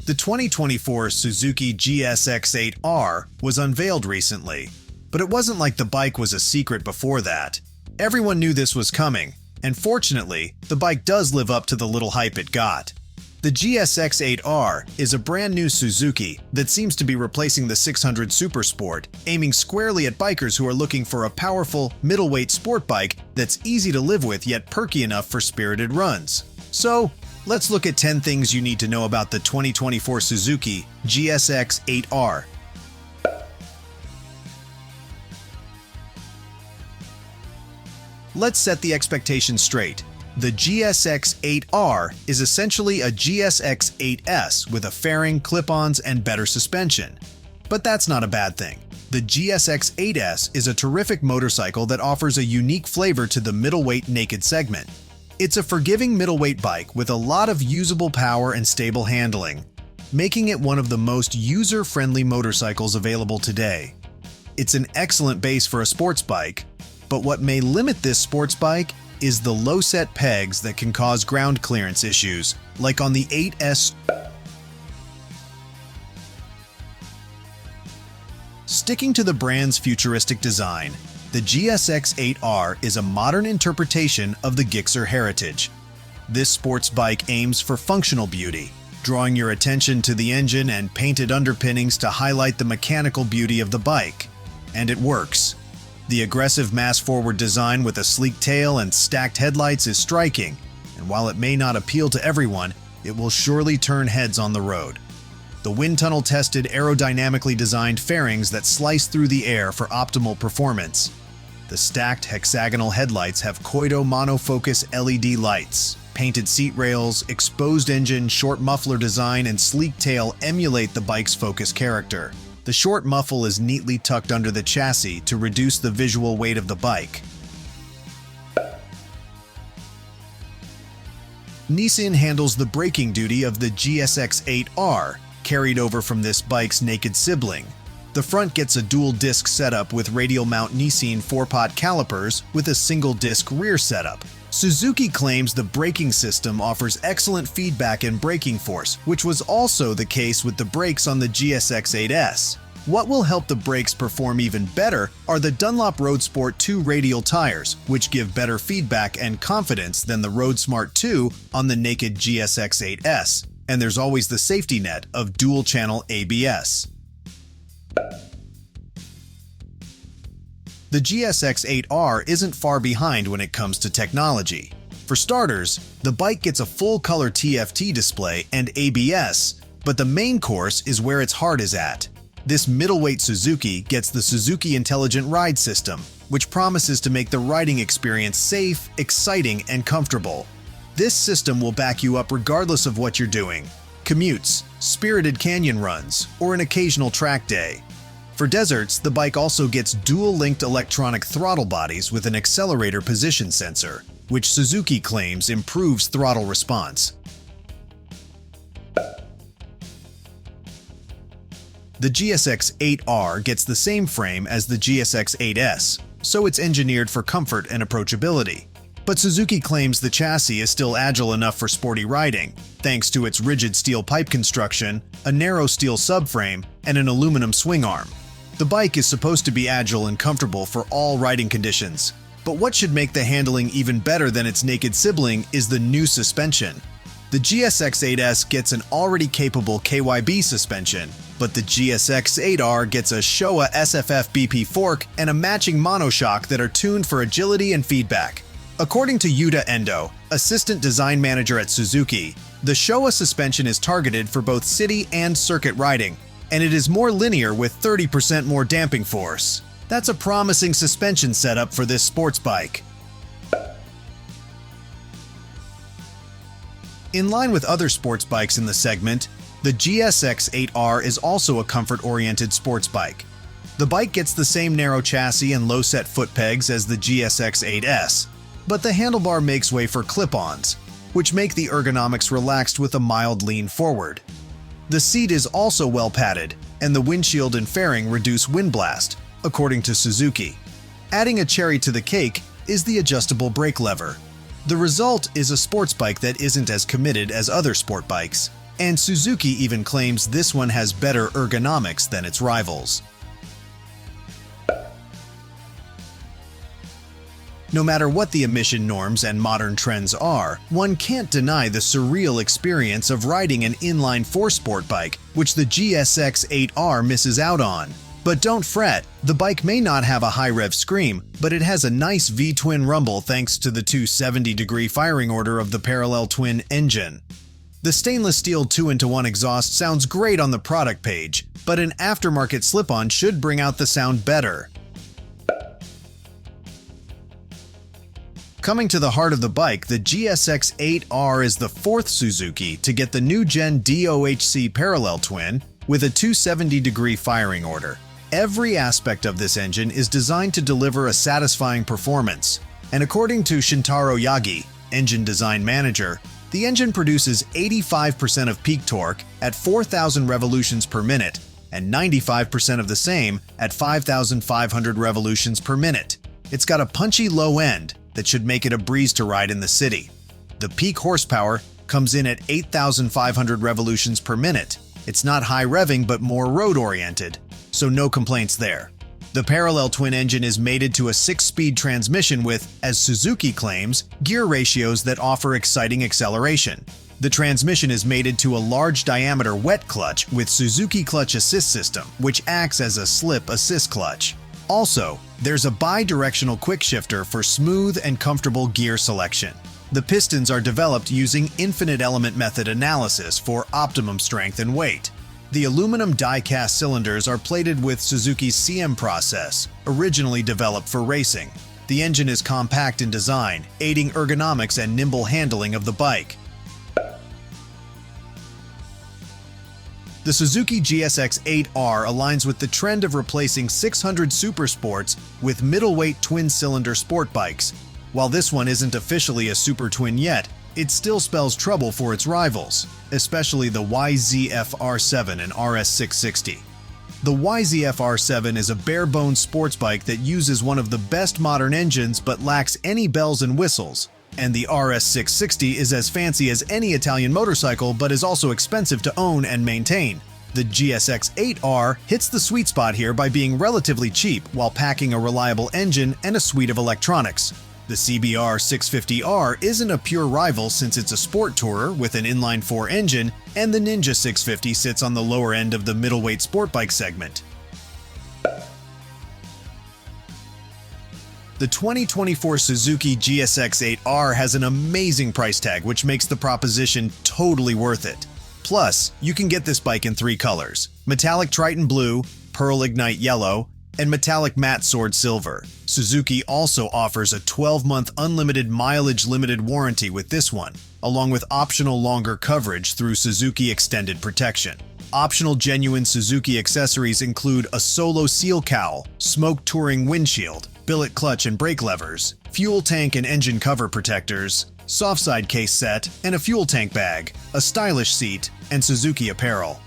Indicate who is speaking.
Speaker 1: The 2024 Suzuki GSX-8R was unveiled recently, but it wasn't like the bike was a secret before that. Everyone knew this was coming, and fortunately, the bike does live up to the little hype it got. The GSX-8R is a brand new Suzuki that seems to be replacing the 600 Supersport, aiming squarely at bikers who are looking for a powerful, middleweight sport bike that's easy to live with yet perky enough for spirited runs. So, let's look at 10 things you need to know about the 2024 Suzuki GSX-8R. Let's set the expectations straight. The GSX-8R is essentially a GSX-8S with a fairing, clip-ons, and better suspension. But that's not a bad thing. The GSX-8S is a terrific motorcycle that offers a unique flavor to the middleweight naked segment. It's a forgiving middleweight bike with a lot of usable power and stable handling, making it one of the most user-friendly motorcycles available today. It's an excellent base for a sports bike, but what may limit this sports bike is the low-set pegs that can cause ground clearance issues, like on the 8S. Sticking to the brand's futuristic design, the GSX-8R is a modern interpretation of the Gixxer heritage. This sports bike aims for functional beauty, drawing your attention to the engine and painted underpinnings to highlight the mechanical beauty of the bike. And it works. The aggressive mass-forward design with a sleek tail and stacked headlights is striking, and while it may not appeal to everyone, it will surely turn heads on the road. The wind tunnel-tested aerodynamically designed fairings that slice through the air for optimal performance. The stacked hexagonal headlights have Koito monofocus LED lights. Painted seat rails, exposed engine, short muffler design, and sleek tail emulate the bike's focus character. The short muffle is neatly tucked under the chassis to reduce the visual weight of the bike. Nissan handles the braking duty of the GSX-8R, carried over from this bike's naked sibling. The front gets a dual-disc setup with radial mount Nissan 4-pot calipers with a single-disc rear setup. Suzuki claims the braking system offers excellent feedback and braking force, which was also the case with the brakes on the GSX-8S. What will help the brakes perform even better are the Dunlop RoadSport 2 radial tires, which give better feedback and confidence than the RoadSmart 2 on the naked GSX-8S. And there's always the safety net of dual-channel ABS. The GSX-8R isn't far behind when it comes to technology. For starters, the bike gets a full-color TFT display and ABS, but the main course is where its heart is at. This middleweight Suzuki gets the Suzuki Intelligent Ride System, which promises to make the riding experience safe, exciting, and comfortable. This system will back you up regardless of what you're doing: commutes, spirited canyon runs, or an occasional track day. For deserts, the bike also gets dual-linked electronic throttle bodies with an accelerator position sensor, which Suzuki claims improves throttle response. The GSX-8R gets the same frame as the GSX-8S, so it's engineered for comfort and approachability. But Suzuki claims the chassis is still agile enough for sporty riding, thanks to its rigid steel pipe construction, a narrow steel subframe, and an aluminum swing arm. The bike is supposed to be agile and comfortable for all riding conditions. But what should make the handling even better than its naked sibling is the new suspension. The GSX-8S gets an already capable KYB suspension, but the GSX-8R gets a Showa SFF BP fork and a matching monoshock that are tuned for agility and feedback. According to Yuta Endo, assistant design manager at Suzuki, the Showa suspension is targeted for both city and circuit riding, and it is more linear with 30% more damping force. That's a promising suspension setup for this sports bike. In line with other sports bikes in the segment, the GSX-8R is also a comfort-oriented sports bike. The bike gets the same narrow chassis and low-set foot pegs as the GSX-8S, but the handlebar makes way for clip-ons, which make the ergonomics relaxed with a mild lean forward. The seat is also well padded, and the windshield and fairing reduce wind blast, according to Suzuki. Adding a cherry to the cake is the adjustable brake lever. The result is a sports bike that isn't as committed as other sport bikes. And Suzuki even claims this one has better ergonomics than its rivals. No matter what the emission norms and modern trends are, one can't deny the surreal experience of riding an inline four-sport bike, which the GSX-8R misses out on. But don't fret, the bike may not have a high-rev scream, but it has a nice V-twin rumble thanks to the 270-degree firing order of the parallel twin engine. The stainless steel 2-in-1 exhaust sounds great on the product page, but an aftermarket slip-on should bring out the sound better. Coming to the heart of the bike, the GSX-8R is the fourth Suzuki to get the new-gen DOHC parallel twin with a 270-degree firing order. Every aspect of this engine is designed to deliver a satisfying performance, and according to Shintaro Yagi, engine design manager, the engine produces 85% of peak torque at 4,000 revolutions per minute and 95% of the same at 5,500 revolutions per minute. It's got a punchy low end that should make it a breeze to ride in the city. The peak horsepower comes in at 8,500 revolutions per minute. It's not high revving but more road-oriented, so no complaints there. The parallel twin engine is mated to a 6-speed transmission with, as Suzuki claims, gear ratios that offer exciting acceleration. The transmission is mated to a large diameter wet clutch with Suzuki Clutch Assist System, which acts as a slip assist clutch. Also, there's a bi-directional quick shifter for smooth and comfortable gear selection. The pistons are developed using infinite element method analysis for optimum strength and weight. The aluminum die-cast cylinders are plated with Suzuki's CM process, originally developed for racing. The engine is compact in design, aiding ergonomics and nimble handling of the bike. The Suzuki GSX-8R aligns with the trend of replacing 600 supersports with middleweight twin-cylinder sport bikes. While this one isn't officially a super twin yet, it still spells trouble for its rivals, especially the YZF-R7 and RS660. The YZF-R7 is a bare-bones sports bike that uses one of the best modern engines but lacks any bells and whistles. And the RS660 is as fancy as any Italian motorcycle but is also expensive to own and maintain. The GSX-8R hits the sweet spot here by being relatively cheap while packing a reliable engine and a suite of electronics. The CBR 650R isn't a pure rival since it's a sport tourer with an inline-4 engine, and the Ninja 650 sits on the lower end of the middleweight sport bike segment. The 2024 Suzuki GSX-8R has an amazing price tag, which makes the proposition totally worth it. Plus, you can get this bike in 3 colors: metallic Triton Blue, Pearl Ignite Yellow, and metallic matte sword silver. Suzuki also offers a 12-month unlimited mileage limited warranty with this one, along with optional longer coverage through Suzuki Extended Protection. Optional genuine Suzuki accessories include a solo seal cowl, smoke touring windshield, billet clutch and brake levers, fuel tank and engine cover protectors, soft side case set, and a fuel tank bag, a stylish seat, and Suzuki apparel.